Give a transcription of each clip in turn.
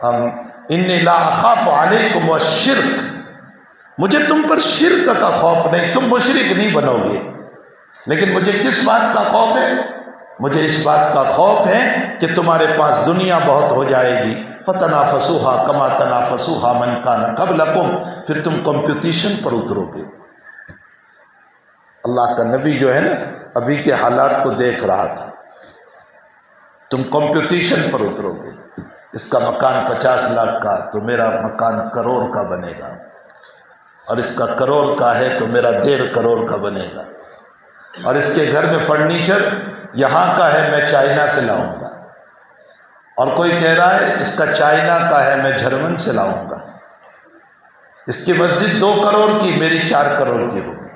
انی لا اخاف علیکم الشرک، مجھے تم پر شرک کا خوف نہیں، تم مشرک نہیں بنو گے، لیکن مجھے کس بات کا خوف ہے؟ مجھے اس بات کا خوف ہے کہ تمہارے پاس دنیا بہت ہو جائے گی، فتنافسوها کما تنافسوها من کان قبلکم، پھر تم کمپٹیشن پر اترو گے۔ اللہ کا نبی جو ہے نا ابھی کے حالات کو دیکھ رہا تھا، تم کمپٹیشن پر اترو گے، اس کا مکان 50 لاکھ کا تو میرا مکان کروڑ کا بنے گا، اور اس کا کروڑ کا ہے تو میرا 1.5 کروڑ کا بنے گا، اور اس کے گھر میں فرنیچر یہاں کا ہے میں چائنا سے لاؤں گا، اور کوئی کہہ رہا ہے اس کا چائنا کا ہے میں جرمن سے لاؤں گا، اس کی مسجد 2 کروڑ کی میری 4 کروڑ کی ہوگی۔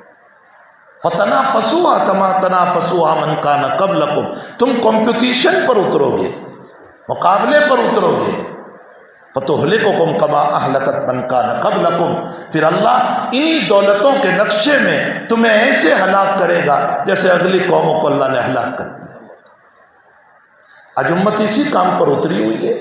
فتنافسوا کما تنافسوا من کان قبلکم، تم کمپٹیشن پر اترو گے، مقابلے پر اترو گے، فتہلککم کما اہلکت من کان قبلکم، پھر اللہ انہی دولتوں کے نقشے میں تمہیں ایسے ہلاک کرے گا جیسے اگلی قوموں کو اللہ نے ہلاک کر دیا۔ آج امت اسی کام پر اتری ہوئی ہے،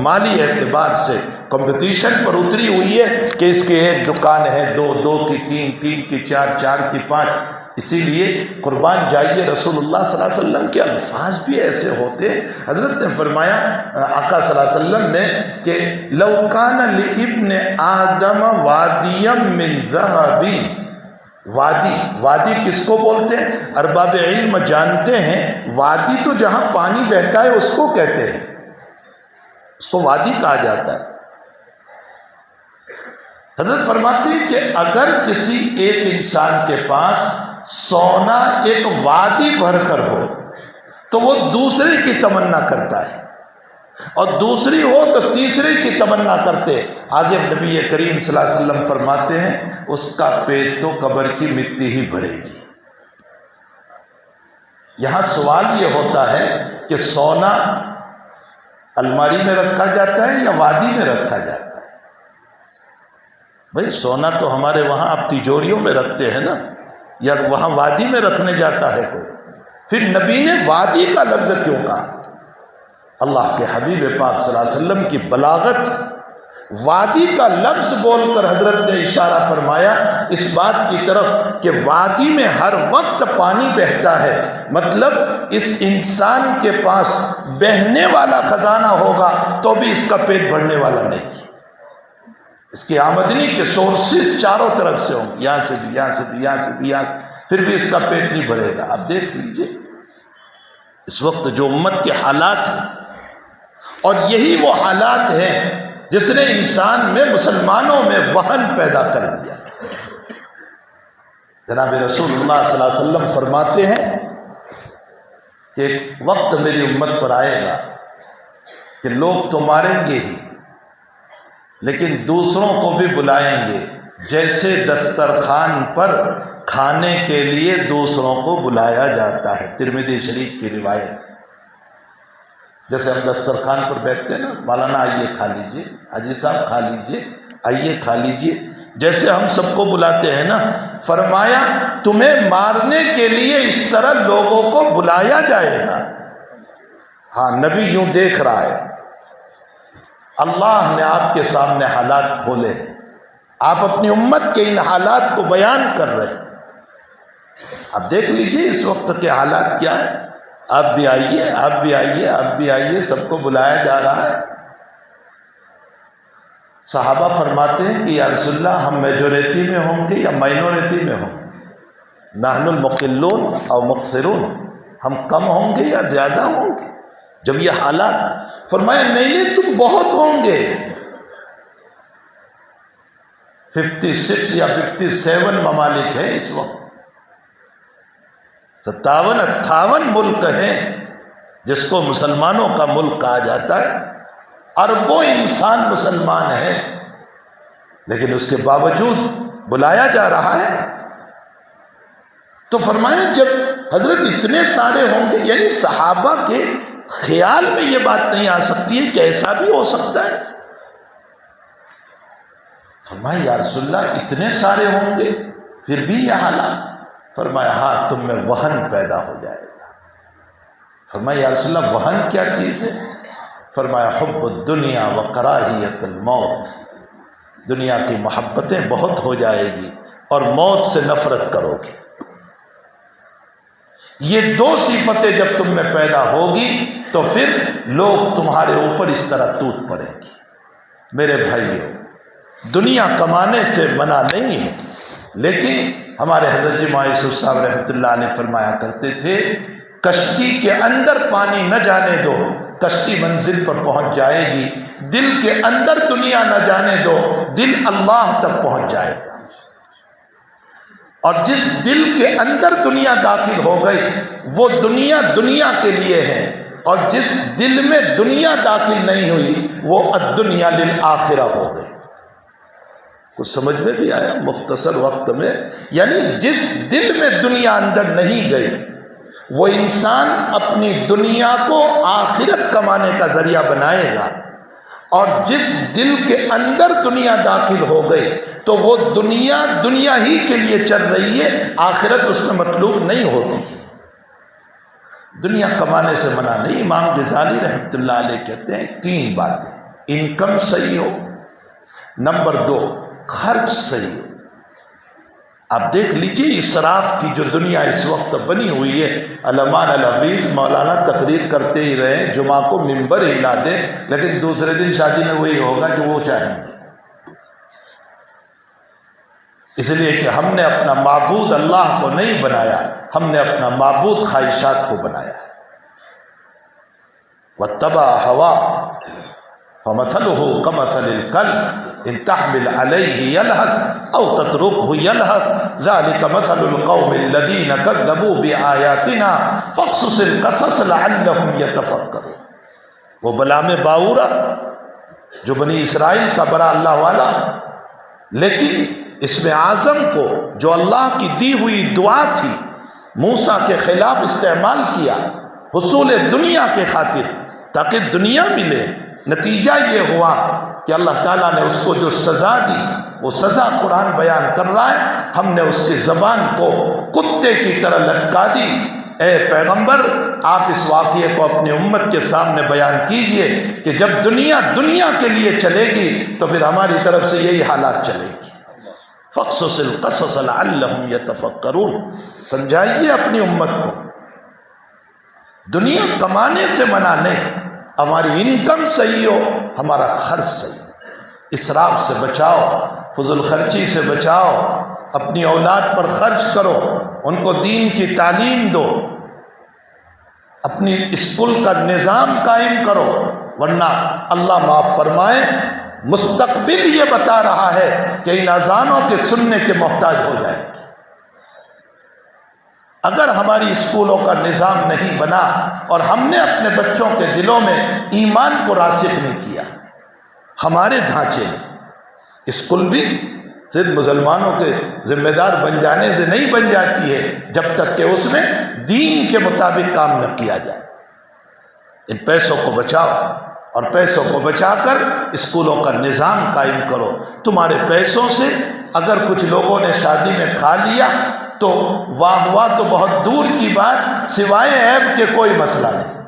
مالی اعتبار سے کمپٹیشن پر اتری ہوئی ہے کہ اس کی 1 دکان ہے، 2 کی 3 کی 4 کی 5۔ اسی لیے قربان جائیے رسول اللہ صلی اللہ علیہ وسلم کے الفاظ بھی ایسے ہوتے، حضرت نے فرمایا آقا صلی اللہ علیہ وسلم نے کہ لو کان لابن آدم وادی من ذہب، وادی کس کو بولتے ہیں؟ ارباب علم جانتے ہیں، وادی تو جہاں پانی بہتا ہے اس کو کہتے ہیں، اس کو وادی کہا جاتا ہے۔ حضرت فرماتے ہیں کہ اگر کسی ایک انسان کے پاس سونا ایک وادی بھر کر ہو تو وہ دوسرے کی تمنا کرتا ہے، اور دوسری ہو تو تیسرے کی تمنا کرتے۔ آگے نبی کریم صلی اللہ علیہ وسلم فرماتے ہیں اس کا پیٹ تو قبر کی مٹی ہی بھرے گی۔ یہاں سوال یہ ہوتا ہے کہ سونا الماری میں رکھا جاتا ہے یا وادی میں رکھا جاتا ہے؟ بھئی سونا تو ہمارے وہاں آپ تجوریوں میں رکھتے ہیں نا، یا وہاں وادی میں رکھنے جاتا ہے کوئی؟ پھر نبی نے وادی کا لفظ کیوں کہا؟ اللہ کے حبیب پاک صلی اللہ علیہ وسلم کی بلاغت، وادی کا لفظ بول کر حضرت نے اشارہ فرمایا اس بات کی طرف کہ وادی میں ہر وقت پانی بہتا ہے، مطلب اس انسان کے پاس بہنے والا خزانہ ہوگا تو بھی اس کا پیٹ بھرنے والا نہیں، اس کی آمدنی کے سورسز چاروں طرف سے ہوں، یہاں سے بھی، یہاں سے بھی، یہاں سے بھی، یہاں سے، پھر بھی اس کا پیٹ نہیں بھرے گا۔ آپ دیکھ لیجئے اس وقت جو امت کے حالات ہیں، اور یہی وہ حالات ہیں جس نے انسان میں، مسلمانوں میں وہن پیدا کر دیا۔ جناب رسول اللہ صلی اللہ علیہ وسلم فرماتے ہیں کہ ایک وقت میری امت پر آئے گا کہ لوگ تو ماریں گے ہی لیکن دوسروں کو بھی بلائیں گے، جیسے دسترخوان پر کھانے کے لیے دوسروں کو بلایا جاتا ہے۔ ترمذی شریف کی روایت ہے۔ جیسے ہم دسترخوان پر بیٹھتے ہیں نا، مولانا آئیے کھا لیجئے، حاجی صاحب کھا لیجئے، آئیے کھا لیجئے، جیسے ہم سب کو بلاتے ہیں نا، فرمایا تمہیں مارنے کے لیے اس طرح لوگوں کو بلایا جائے گا۔ ہاں نبی یوں دیکھ رہا ہے، اللہ نے آپ کے سامنے حالات کھولے ہیں، آپ اپنی امت کے ان حالات کو بیان کر رہے ہیں۔ اب دیکھ لیجئے اس وقت کے حالات کیا ہے۔ آپ بھی آئیے، آپ بھی آئیے، آپ بھی آئیے، سب کو بلایا جا رہا ہے۔ صحابہ فرماتے ہیں کہ یا رسول اللہ ہم میجورٹی میں ہوں گے یا مائنورٹی میں ہوں گے؟ نحن المقلون او مقصرون، ہم کم ہوں گے یا زیادہ ہوں گے؟ جب یہ حالات، فرمایا نہیں تم بہت ہوں گے۔ 56 یا 57 ممالک ہیں اس وقت، 57-58 ملک ہیں جس کو مسلمانوں کا ملک کہا جاتا ہے، اربوں انسان مسلمان ہیں، لیکن اس کے باوجود بلایا جا رہا ہے۔ تو فرمایا جب حضرت اتنے سارے ہوں گے، یعنی صحابہ کے خیال میں یہ بات نہیں آ سکتی ہے کہ ایسا بھی ہو سکتا ہے۔ فرمایا یا رسول اللہ اتنے سارے ہوں گے پھر بھی یہ حالات؟ فرمایا ہاں تم میں وہن پیدا ہو جائے گا۔ فرمایا یا رسول اللہ وہن کیا چیز ہے؟ فرمایا حب الدنیا و کراہیت الموت، دنیا کی محبتیں بہت ہو جائے گی اور موت سے نفرت کرو گے۔ یہ دو صفتیں جب تم میں پیدا ہوگی تو پھر لوگ تمہارے اوپر اس طرح ٹوٹ پڑیں گے۔ میرے بھائیو، دنیا کمانے سے منع نہیں ہے، لیکن ہمارے حضرت جی مایوسف صاحب رحمۃ اللہ علیہ فرمایا کرتے تھے، کشتی کے اندر پانی نہ جانے دو، کشتی منزل پر پہنچ جائے گی۔ دل کے اندر دنیا نہ جانے دو، دل اللہ تک پہنچ جائے گا۔ اور جس دل کے اندر دنیا داخل ہو گئی وہ دنیا دنیا کے لیے ہے، اور جس دل میں دنیا داخل نہیں ہوئی وہ الدنیا للآخرہ ہو گئی۔ کچھ سمجھ میں بھی آیا مختصر وقت میں؟ یعنی جس دل میں دنیا اندر نہیں گئی وہ انسان اپنی دنیا کو آخرت کمانے کا ذریعہ بنائے گا، اور جس دل کے اندر دنیا داخل ہو گئی تو وہ دنیا دنیا ہی کے لیے چل رہی ہے، آخرت اس میں مطلوب نہیں ہوتی۔ دنیا کمانے سے منع نہیں۔ امام غزالی رحمۃ اللہ علیہ کہتے ہیں 3 باتیں: انکم صحیح ہو، نمبر 2 خرچ صحیح ہو۔ آپ دیکھ لیجئے اسراف کی جو دنیا اس وقت بنی ہوئی ہے، علمان الحبیب مولانا تقریر کرتے ہی رہے، جمعہ کو ممبر ہلا دے، لیکن دوسرے دن شادی میں وہی ہوگا جو وہ چاہیں گے، اس لیے کہ ہم نے اپنا معبود اللہ کو نہیں بنایا، ہم نے اپنا معبود خواہشات کو بنایا۔ واتبع هواه فمثله كمثل الكلب ان تحمل عليه يلهث او تتركه يلهث ذلك مثل القوم الذين كذبوا بآياتنا فاقصص القصص لعلهم يتفكرون۔ وہ بلام باورا جو بنی اسرائیل کا بڑا اللہ والا، لیکن اسم اعظم کو جو اللہ کی دی ہوئی دعا تھی موسیٰ کے خلاف استعمال کیا حصول دنیا کے خاطر، تاکہ دنیا ملے۔ نتیجہ یہ ہوا کہ اللہ تعالیٰ نے اس کو جو سزا دی وہ سزا قرآن بیان کر رہا ہے، ہم نے اس کی زبان کو کتے کی طرح لٹکا دی۔ اے پیغمبر، آپ اس واقعے کو اپنی امت کے سامنے بیان کیجئے کہ جب دنیا دنیا کے لیے چلے گی تو پھر ہماری طرف سے یہی حالات چلے گی۔ فَاقْصُصِ الْقَصَصَ لَعَلَّهُمْ يَتَفَكَّرُونَ۔ سمجھائیے اپنی امت کو، دنیا کمانے سے منع نہیں، ہماری انکم صحیح ہو، ہمارا خرچ صحیح ہو۔ اسراف سے بچاؤ، فضول خرچی سے بچاؤ، اپنی اولاد پر خرچ کرو، ان کو دین کی تعلیم دو، اپنی اسکول کا نظام قائم کرو، ورنہ اللہ معاف فرمائے مستقبل یہ بتا رہا ہے کہ ان اذانوں کے سننے کے محتاج ہو جائیں گے۔ اگر ہماری اسکولوں کا نظام نہیں بنا اور ہم نے اپنے بچوں کے دلوں میں ایمان کو راسخ نہیں کیا، ہمارے ڈھانچے میں اسکول بھی صرف مسلمانوں کے ذمہ دار بن جانے سے نہیں بن جاتی ہے جب تک کہ اس میں دین کے مطابق کام نہ کیا جائے۔ ان پیسوں کو بچاؤ اور پیسوں کو بچا کر اسکولوں کا نظام قائم کرو۔ تمہارے پیسوں سے اگر کچھ لوگوں نے شادی میں کھا لیا تو واہ واہ تو بہت دور کی بات، سوائے عیب کے کوئی مسئلہ نہیں۔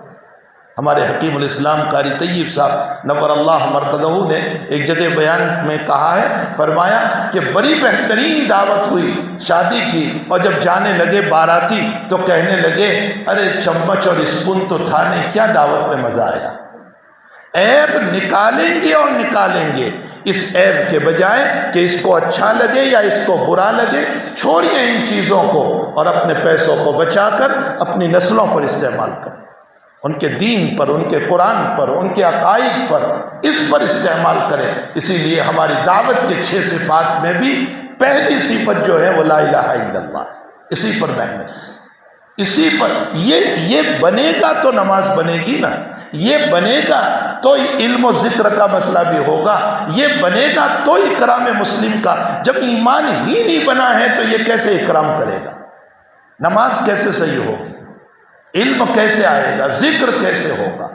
ہمارے حکیم الاسلام قاری طیب صاحب نور اللہ مرقدہ نے ایک جگہ بیان میں کہا ہے، فرمایا کہ بڑی بہترین دعوت ہوئی شادی کی، اور جب جانے لگے باراتی تو کہنے لگے ارے چمچ اور اسپون تو تھا نہیں، کیا دعوت میں مزہ آیا۔ عیب نکالیں گے اور نکالیں گے، اس عیب کے بجائے کہ اس کو اچھا لگے یا اس کو برا لگے، چھوڑیے ان چیزوں کو اور اپنے پیسوں کو بچا کر اپنی نسلوں پر استعمال کریں، ان کے دین پر، ان کے قرآن پر، ان کے عقائد پر، اس پر استعمال کریں۔ اسی لیے ہماری دعوت کے 6 صفات میں بھی پہلی صفت جو ہے وہ لا الہ الا اللہ، اسی پر محنت، اسی پر یہ بنے گا تو نماز بنے گی نا، یہ بنے گا تو علم و ذکر کا مسئلہ بھی ہوگا، یہ بنے گا تو اکرام مسلم کا۔ جب ایمان ہی نہیں بنا ہے تو یہ کیسے اکرام کرے گا؟ نماز کیسے صحیح ہوگی؟ علم کیسے آئے گا؟ ذکر کیسے ہوگا؟